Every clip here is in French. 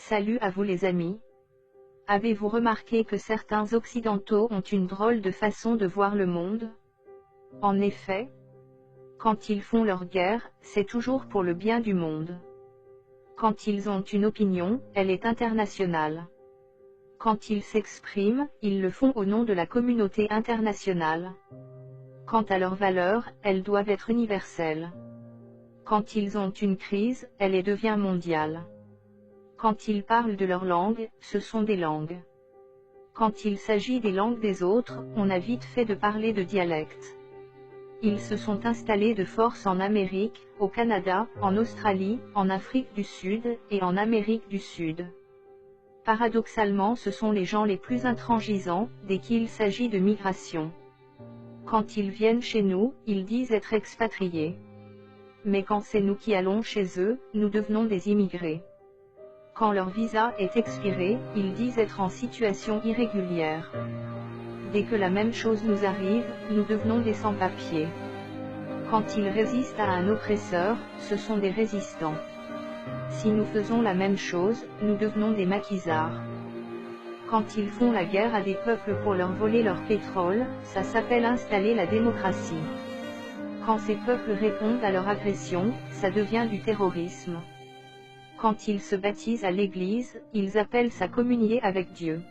Salut à vous les amis. Avez-vous remarqué que certains occidentaux ont une drôle de façon de voir le monde? En effet, quand ils font leur guerre, c'est toujours pour le bien du monde. Quand ils ont une opinion, elle est internationale. Quand ils s'expriment, ils le font au nom de la communauté internationale. Quant à leurs valeurs, elles doivent être universelles. Quand ils ont une crise, elle devient mondiale. Quand ils parlent de leur langue, ce sont des langues. Quand il s'agit des langues des autres, on a vite fait de parler de dialectes. Ils se sont installés de force en Amérique, au Canada, en Australie, en Afrique du Sud, et en Amérique du Sud. Paradoxalement, ce sont les gens les plus intransigeants, dès qu'il s'agit de migration. Quand ils viennent chez nous, ils disent être expatriés. Mais quand c'est nous qui allons chez eux, nous devenons des immigrés. Quand leur visa est expiré, ils disent être en situation irrégulière. Dès que la même chose nous arrive, nous devenons des sans-papiers. Quand ils résistent à un oppresseur, ce sont des résistants. Si nous faisons la même chose, nous devenons des maquisards. Quand ils font la guerre à des peuples pour leur voler leur pétrole, ça s'appelle installer la démocratie. Quand ces peuples répondent à leur agression, ça devient du terrorisme. Quand ils se baptisent à l'église, ils appellent ça communier avec Dieu.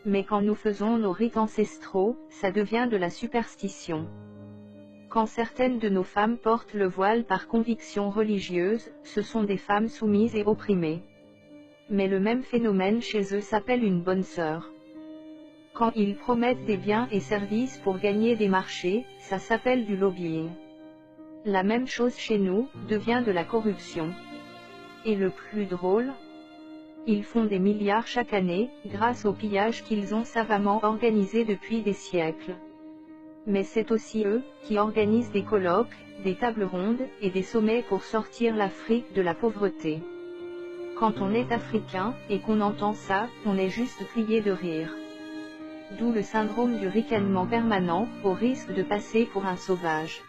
Mais quand nous faisons nos rites ancestraux, ça devient de la superstition. Quand certaines de nos femmes portent le voile par conviction religieuse, ce sont des femmes soumises et opprimées. Mais le même phénomène chez eux s'appelle une bonne sœur. Quand ils promettent des biens et services pour gagner des marchés, ça s'appelle du lobbying. La même chose chez nous, devient de la corruption. Et le plus drôle, ils font des milliards chaque année, grâce au pillage qu'ils ont savamment organisé depuis des siècles. Mais c'est aussi eux, qui organisent des colloques, des tables rondes, et des sommets pour sortir l'Afrique de la pauvreté. Quand on est africain, et qu'on entend ça, on est juste plié de rire. D'où le syndrome du ricanement permanent, au risque de passer pour un sauvage.